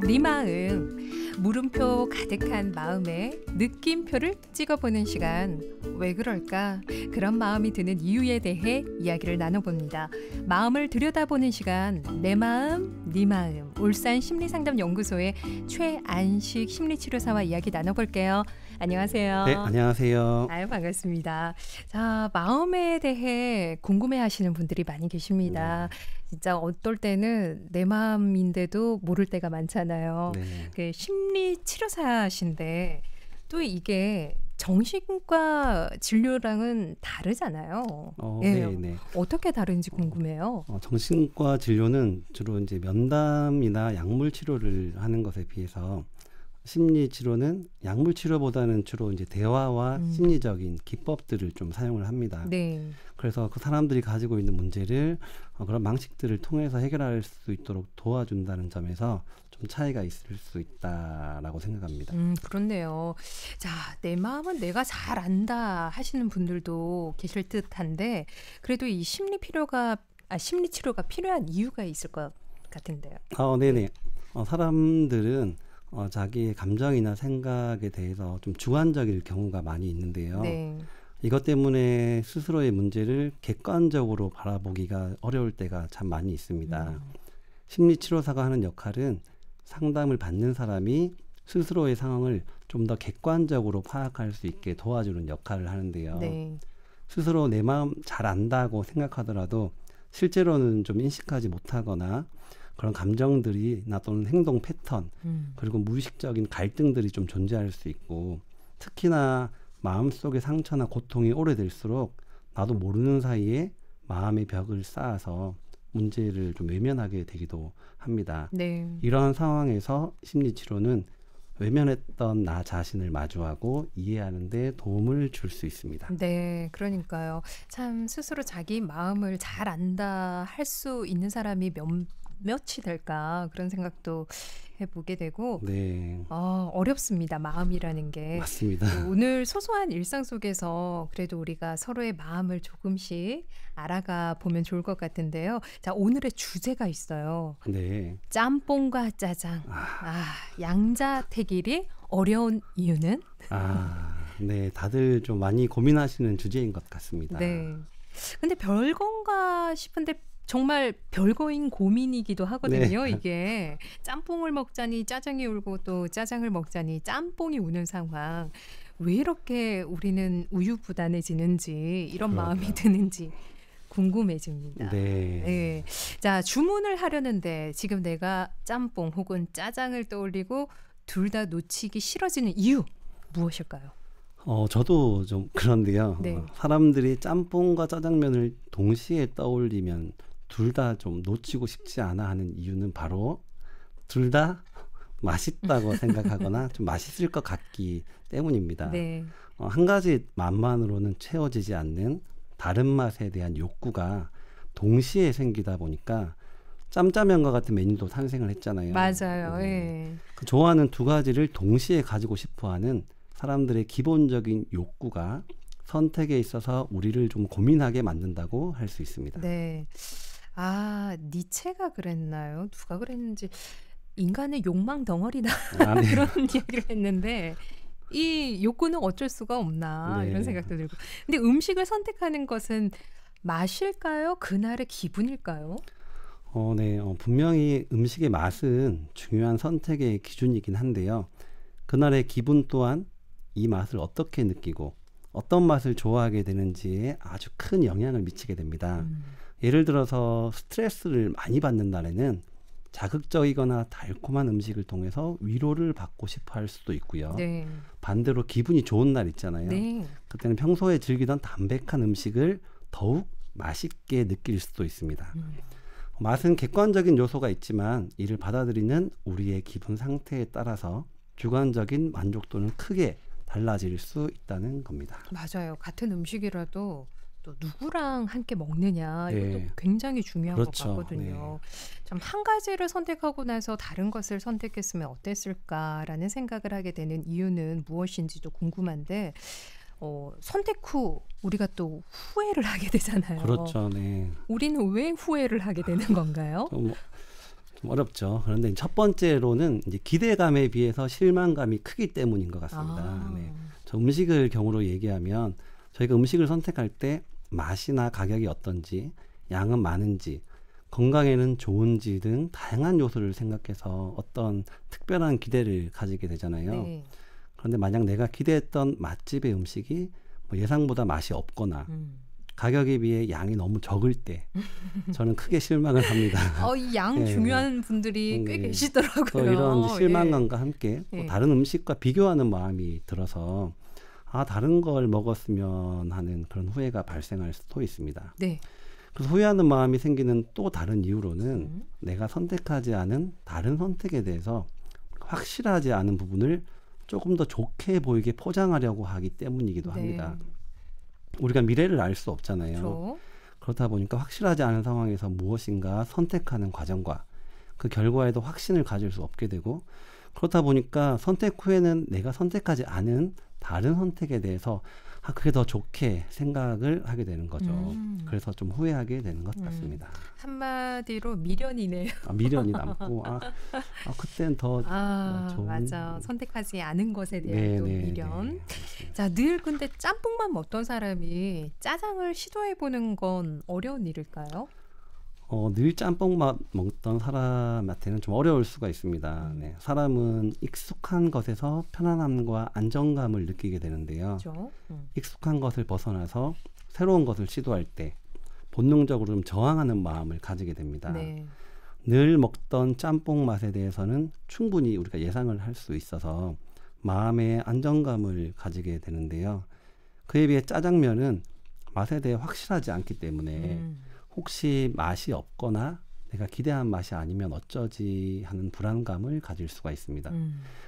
네 마음, 물음표 가득한 마음에 느낌표를 찍어보는 시간. 왜 그럴까? 그런 마음이 드는 이유에 대해 이야기를 나눠봅니다. 마음을 들여다보는 시간, 내 마음, 네 마음. 울산 심리상담연구소의 최안식 심리치료사와 이야기 나눠볼게요. 안녕하세요. 네, 안녕하세요. 아유, 반갑습니다. 자, 마음에 대해 궁금해하시는 분들이 많이 계십니다. 진짜 어떨 때는 내 마음인데도 모를 때가 많잖아요. 네. 그 심리 치료사신데 또 이게 정신과 진료랑은 다르잖아요. 예. 네. 어떻게 다른지 궁금해요. 정신과 진료는 주로 이제 면담이나 약물 치료를 하는 것에 비해서 심리 치료는 약물 치료보다는 주로 이제 대화와 심리적인 기법들을 좀 사용을 합니다. 네. 그래서 그 사람들이 가지고 있는 문제를 그런 방식들을 통해서 해결할 수 있도록 도와준다는 점에서 좀 차이가 있을 수 있다라고 생각합니다. 그렇네요. 자, 내 마음은 내가 잘 안다 하시는 분들도 계실 듯한데 그래도 이 심리 치료가 필요한 이유가 있을 것 같은데요. 네네. 사람들은 자기의 감정이나 생각에 대해서 좀 주관적일 경우가 많이 있는데요. 네. 이것 때문에 스스로의 문제를 객관적으로 바라보기가 어려울 때가 참 많이 있습니다. 심리치료사가 하는 역할은 상담을 받는 사람이 스스로의 상황을 좀 더 객관적으로 파악할 수 있게 도와주는 역할을 하는데요. 네. 스스로 내 마음 잘 안다고 생각하더라도 실제로는 좀 인식하지 못하거나 그런 감정들이나 또는 행동 패턴 그리고 무의식적인 갈등들이 좀 존재할 수 있고 특히나 마음속의 상처나 고통이 오래될수록 나도 모르는 사이에 마음의 벽을 쌓아서 문제를 좀 외면하게 되기도 합니다. 네. 이러한 상황에서 심리치료는 외면했던 나 자신을 마주하고 이해하는 데 도움을 줄 수 있습니다. 네, 그러니까요. 참 스스로 자기 마음을 잘 안다 할 수 있는 사람이 몇이 될까 그런 생각도 해보게 되고 네, 어렵습니다. 마음이라는 게. 맞습니다. 오늘 소소한 일상 속에서 그래도 우리가 서로의 마음을 조금씩 알아가 보면 좋을 것 같은데요. 자, 오늘의 주제가 있어요. 네. 짬뽕과 짜장. 양자택일이 어려운 이유는? 네, 다들 좀 많이 고민하시는 주제인 것 같습니다. 네. 근데 별건가 싶은데 정말 별거인 고민이기도 하거든요. 네. 이게 짬뽕을 먹자니 짜장이 울고 또 짜장을 먹자니 짬뽕이 우는 상황. 왜 이렇게 우리는 우유부단해지는지 이런 마음이 드는지 궁금해집니다. 네. 네. 자, 주문을 하려는데 지금 내가 짬뽕 혹은 짜장을 떠올리고 둘 다 놓치기 싫어지는 이유 무엇일까요? 저도 좀 그런데요. 네. 사람들이 짬뽕과 짜장면을 동시에 떠올리면 둘 다 좀 놓치고 싶지 않아 하는 이유는 바로 둘 다 맛있다고 생각하거나 좀 맛있을 것 같기 때문입니다. 네. 한 가지 맛만으로는 채워지지 않는 다른 맛에 대한 욕구가 동시에 생기다 보니까 짬짜면과 같은 메뉴도 탄생을 했잖아요. 맞아요. 예. 그 좋아하는 두 가지를 동시에 가지고 싶어하는 사람들의 기본적인 욕구가 선택에 있어서 우리를 좀 고민하게 만든다고 할 수 있습니다. 네. 니체가 그랬나요? 누가 그랬는지 인간의 욕망 덩어리다 네. 그런 이야기를 했는데 이 욕구는 어쩔 수가 없나 네. 이런 생각도 들고. 근데 음식을 선택하는 것은 맛일까요? 그날의 기분일까요? 네. 분명히 음식의 맛은 중요한 선택의 기준이긴 한데요. 그날의 기분 또한 이 맛을 어떻게 느끼고 어떤 맛을 좋아하게 되는지에 아주 큰 영향을 미치게 됩니다. 예를 들어서 스트레스를 많이 받는 날에는 자극적이거나 달콤한 음식을 통해서 위로를 받고 싶어 할 수도 있고요. 네. 반대로 기분이 좋은 날 있잖아요. 네. 그때는 평소에 즐기던 담백한 음식을 더욱 맛있게 느낄 수도 있습니다. 맛은 객관적인 요소가 있지만 이를 받아들이는 우리의 기분 상태에 따라서 주관적인 만족도는 크게 달라질 수 있다는 겁니다. 맞아요. 같은 음식이라도 또 누구랑 함께 먹느냐 이것도 네. 굉장히 중요한 그렇죠. 것 같거든요. 참 한 가지를 선택하고 나서 다른 것을 선택했으면 어땠을까라는 생각을 하게 되는 이유는 무엇인지도 궁금한데 선택 후 우리가 또 후회를 하게 되잖아요. 그렇죠. 네. 우리는 왜 후회를 하게 되는 건가요? 좀 어렵죠. 그런데 첫 번째로는 이제 기대감에 비해서 실망감이 크기 때문인 것 같습니다. 네. 저 음식을 경우로 얘기하면 저희가 음식을 선택할 때 맛이나 가격이 어떤지, 양은 많은지, 건강에는 좋은지 등 다양한 요소를 생각해서 어떤 특별한 기대를 가지게 되잖아요. 네. 그런데 만약 내가 기대했던 맛집의 음식이 뭐 예상보다 맛이 없거나 가격에 비해 양이 너무 적을 때 저는 크게 실망을 합니다. 이 양 네. 중요한 분들이 꽤 네. 계시더라고요. 또 이런 실망감과 함께 예. 또 다른 음식과 비교하는 마음이 들어서 다른 걸 먹었으면 하는 그런 후회가 발생할 수도 있습니다. 네. 그래서 후회하는 마음이 생기는 또 다른 이유로는 내가 선택하지 않은 다른 선택에 대해서 확실하지 않은 부분을 조금 더 좋게 보이게 포장하려고 하기 때문이기도 합니다. 우리가 미래를 알 수 없잖아요. 그렇죠. 그렇다 보니까 확실하지 않은 상황에서 무엇인가 선택하는 과정과 그 결과에도 확신을 가질 수 없게 되고, 그렇다 보니까 선택 후에는 내가 선택하지 않은 다른 선택에 대해서 그게 더 좋게 생각을 하게 되는 거죠. 그래서 좀 후회하게 되는 것 같습니다. 한마디로 미련이네요. 미련이 남고 그때는 더 좋은. 맞아. 선택하지 않은 것에 대한 또 미련. 자, 늘 근데 짬뽕만 먹던 사람이 짜장을 시도해보는 건 어려운 일일까요? 늘 짬뽕만 먹던 사람한테는 좀 어려울 수가 있습니다. 네. 사람은 익숙한 것에서 편안함과 안정감을 느끼게 되는데요. 그렇죠. 익숙한 것을 벗어나서 새로운 것을 시도할 때 본능적으로 좀 저항하는 마음을 가지게 됩니다. 네. 늘 먹던 짬뽕 맛에 대해서는 충분히 우리가 예상을 할 수 있어서 마음의 안정감을 가지게 되는데요. 그에 비해 짜장면은 맛에 대해 확실하지 않기 때문에 혹시 맛이 없거나 내가 기대한 맛이 아니면 어쩌지 하는 불안감을 가질 수가 있습니다.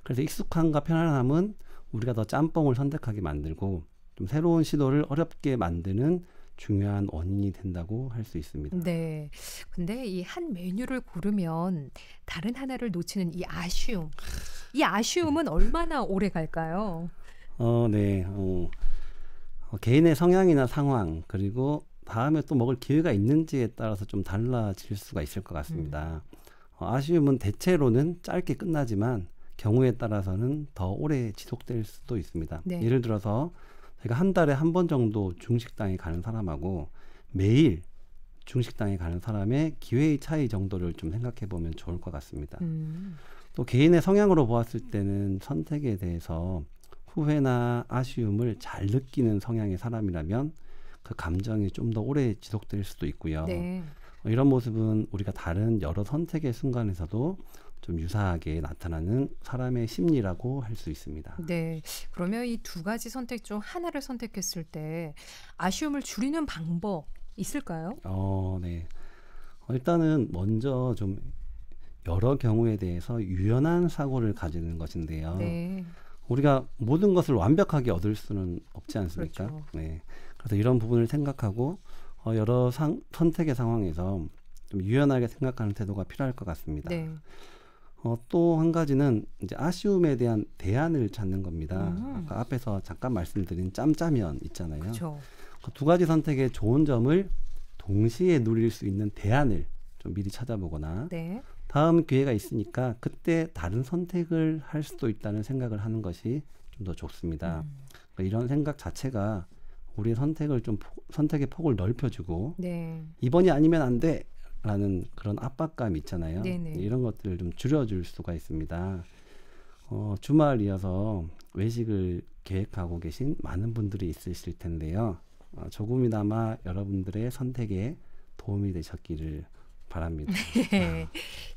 그래서 익숙함과 편안함은 우리가 더 짬뽕을 선택하게 만들고 좀 새로운 시도를 어렵게 만드는 중요한 원인이 된다고 할 수 있습니다. 네. 근데 이 한 메뉴를 고르면 다른 하나를 놓치는 이 아쉬움. 이 아쉬움은 얼마나 오래 갈까요? 네. 개인의 성향이나 상황, 그리고 다음에 또 먹을 기회가 있는지에 따라서 좀 달라질 수가 있을 것 같습니다. 아쉬움은 대체로는 짧게 끝나지만 경우에 따라서는 더 오래 지속될 수도 있습니다. 네. 예를 들어서 저희가 한 달에 한 번 정도 중식당에 가는 사람하고 매일 중식당에 가는 사람의 기회의 차이 정도를 좀 생각해 보면 좋을 것 같습니다. 또 개인의 성향으로 보았을 때는 선택에 대해서 후회나 아쉬움을 잘 느끼는 성향의 사람이라면 그 감정이 좀 더 오래 지속될 수도 있고요. 네. 이런 모습은 우리가 다른 여러 선택의 순간에서도 좀 유사하게 나타나는 사람의 심리라고 할 수 있습니다. 네. 그러면 이 두 가지 선택 중 하나를 선택했을 때 아쉬움을 줄이는 방법 있을까요? 네. 일단은 먼저 좀 여러 경우에 대해서 유연한 사고를 가지는 것인데요. 네. 우리가 모든 것을 완벽하게 얻을 수는 없지 않습니까? 그렇죠. 네. 그래서 이런 부분을 생각하고 여러 선택의 상황에서 좀 유연하게 생각하는 태도가 필요할 것 같습니다. 네. 또 한 가지는 이제 아쉬움에 대한 대안을 찾는 겁니다. 아까 앞에서 잠깐 말씀드린 짬짜면 있잖아요. 그렇죠. 그 두 가지 선택의 좋은 점을 동시에 누릴 수 있는 대안을 좀 미리 찾아보거나 네. 다음 기회가 있으니까 그때 다른 선택을 할 수도 있다는 생각을 하는 것이 좀 더 좋습니다. 그러니까 이런 생각 자체가 우리의 선택을 좀 선택의 폭을 넓혀주고 네. 이번이 아니면 안 돼! 라는 그런 압박감 있잖아요. 네네. 이런 것들을 좀 줄여줄 수가 있습니다. 주말이어서 외식을 계획하고 계신 많은 분들이 있으실 텐데요. 조금이나마 여러분들의 선택에 도움이 되셨기를 바랍니다. 네.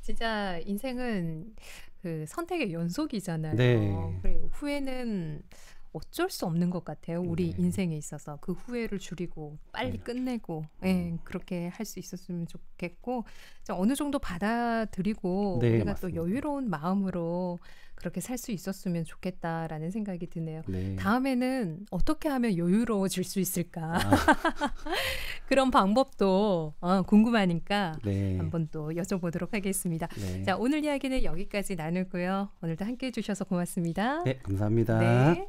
진짜 인생은 그 선택의 연속이잖아요. 네. 그리고 후회는 어쩔 수 없는 것 같아요. 우리 네. 인생에 있어서 그 후회를 줄이고 빨리 네. 끝내고 그렇게 할 수 있었으면 좋겠고 어느 정도 받아들이고 네, 우리가 맞습니다. 또 여유로운 마음으로 그렇게 살 수 있었으면 좋겠다라는 생각이 드네요. 네. 다음에는 어떻게 하면 여유로워질 수 있을까? 아, 그런 방법도 궁금하니까 네. 한번 또 여쭤보도록 하겠습니다. 네. 자, 오늘 이야기는 여기까지 나누고요. 오늘도 함께해 주셔서 고맙습니다. 네, 감사합니다. 네.